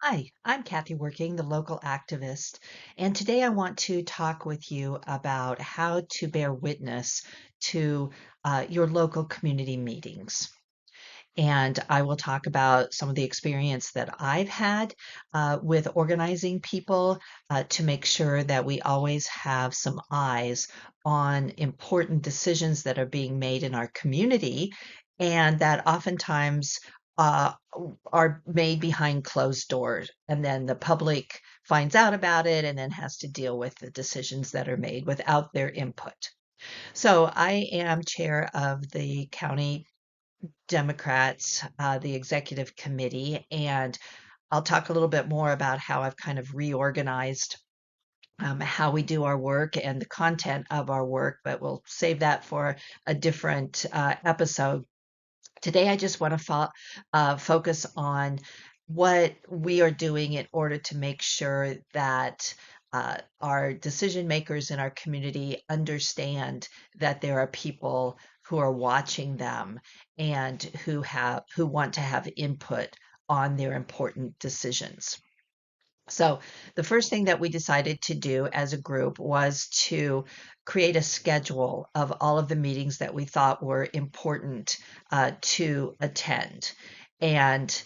Hi, I'm Kathy Working, the local activist, and today I want to talk with you about how to bear witness to your local community meetings. And I will talk about some of the experience that I've had with organizing people to make sure that we always have some eyes on important decisions that are being made in our community and that oftentimes uh, are made behind closed doors. And then the public finds out about it and then has to deal with the decisions that are made without their input. So I am chair of the county Democrats, the executive committee, and I'll talk a little bit more about how I've kind of reorganized how we do our work and the content of our work, but we'll save that for a different episode. Today, I just want to focus on what we are doing in order to make sure that our decision makers in our community understand that there are people who are watching them and who want to have input on their important decisions. So, the first thing that we decided to do as a group was to create a schedule of all of the meetings that we thought were important to attend. And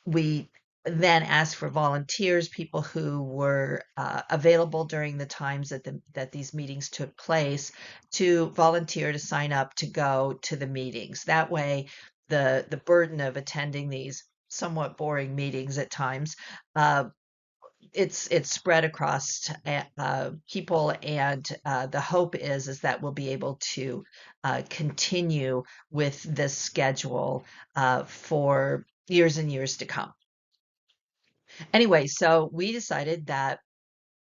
we then asked for volunteers, people who were available during the times that these meetings took place, to volunteer to sign up to go to the meetings. That way, the burden of attending these somewhat boring meetings at times uh, it's spread across people, and the hope is that we'll be able to continue with this schedule for years and years to come. Anyway, so we decided that,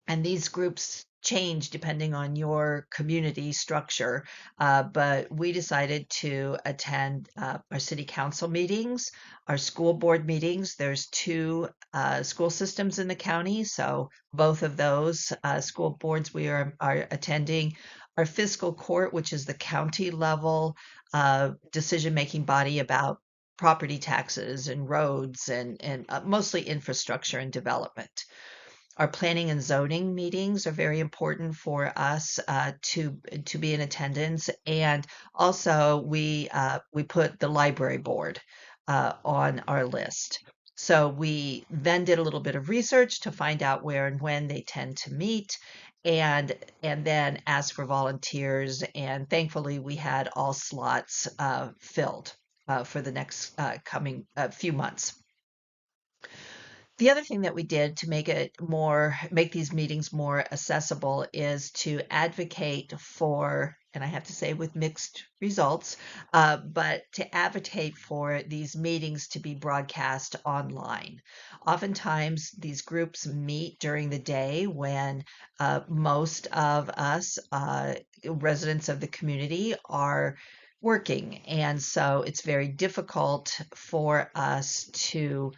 and these groups change depending on your community structure, but we decided to attend our city council meetings, our school board meetings. There's two school systems in the county, so both of those school boards we are attending. Our fiscal court, which is the county level decision-making body about property taxes and roads and mostly infrastructure and development. Our planning and zoning meetings are very important for us to be in attendance, and also we put the library board on our list. So we then did a little bit of research to find out where and when they tend to meet, and then asked for volunteers. And thankfully, we had all slots filled for the next coming few months. The other thing that we did to make these meetings more accessible is to advocate for, and I have to say with mixed results, but to advocate for these meetings to be broadcast online. Oftentimes, these groups meet during the day when most of us, residents of the community, are working. And so it's very difficult for us to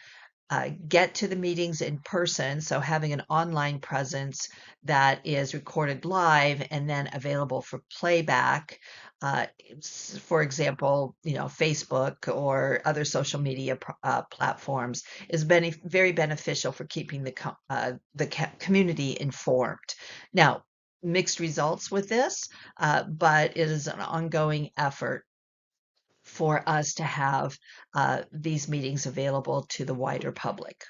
get to the meetings in person. So having an online presence that is recorded live and then available for playback, for example, Facebook or other social media platforms, is very beneficial for keeping the community informed. Now, mixed results with this, but it is an ongoing effort for us to have these meetings available to the wider public.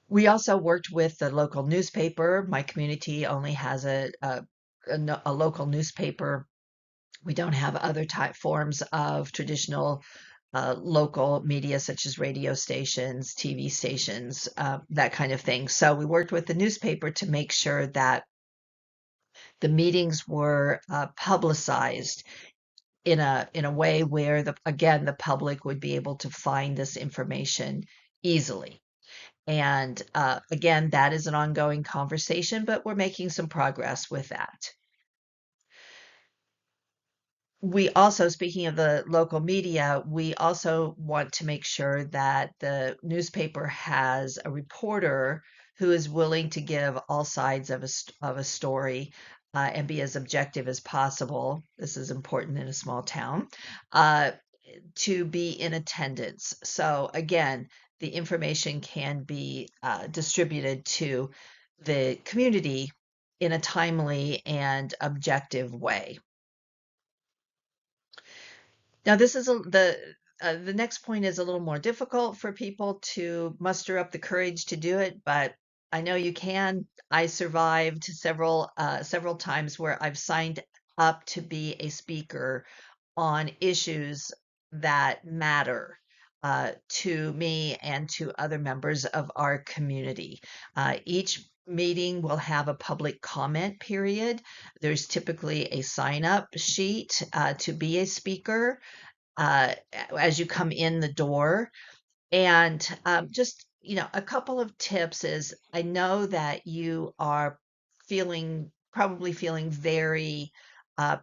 We also worked with the local newspaper. My community only has a local newspaper. We don't have other type forms of traditional local media such as radio stations, TV stations, that kind of thing. So we worked with the newspaper to make sure that the meetings were publicized in a way where the public would be able to find this information easily. And again, that is an ongoing conversation, but we're making some progress with that. We also, speaking of the local media, we also want to make sure that the newspaper has a reporter who is willing to give all sides of a story and be as objective as possible. This is important in a small town. Uh, to be in attendance. So again, the information can be distributed to the community in a timely and objective way. Now, this is the next point is a little more difficult for people to muster up the courage to do it, but I know you can. I survived several times where I've signed up to be a speaker on issues that matter to me and to other members of our community. Each meeting will have a public comment period. There's typically a sign up sheet to be a speaker uh, as you come in the door. And just, a couple of tips is I know that you are probably feeling very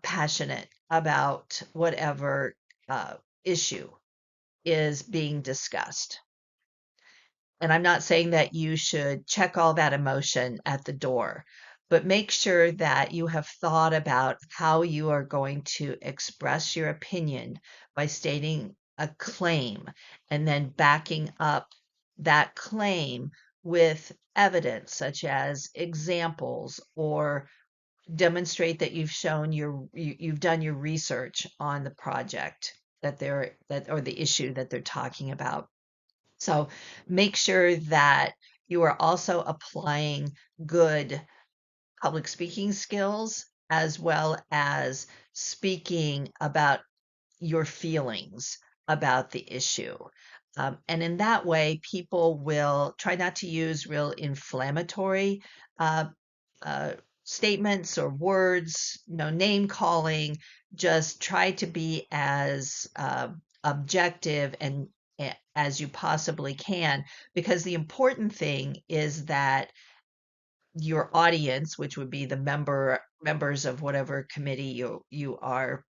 passionate about whatever uh, issue is being discussed. And I'm not saying that you should check all that emotion at the door, but make sure that you have thought about how you are going to express your opinion by stating a claim and then backing up that claim with evidence, such as examples, or demonstrate that you've done your research on the project or the issue that they're talking about. So make sure that you are also applying good public speaking skills as well as speaking about your feelings about the issue. And in that way, people will try not to use real inflammatory uh, uh, statements or words, no name calling. Just try to be as objective and as you possibly can, because the important thing is that your audience, which would be the members of whatever committee you are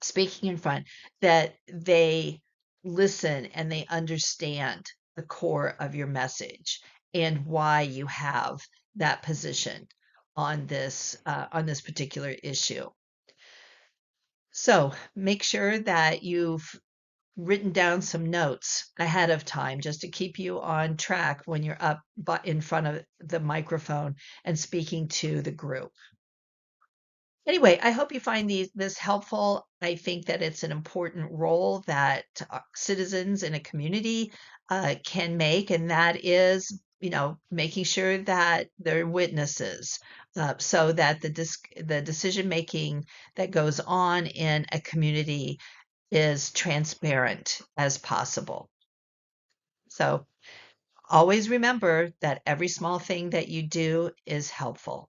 speaking in front, that they listen and they understand the core of your message and why you have that position on this particular issue. So make sure that you've written down some notes ahead of time just to keep you on track when you're up in front of the microphone and speaking to the group. Anyway, I hope you find this helpful. I think that it's an important role that citizens in a community can make, and that is, making sure that they're witnesses, so that the decision making that goes on in a community is transparent as possible. So always remember that every small thing that you do is helpful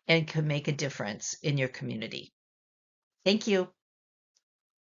and can make a difference in your community. Thank you.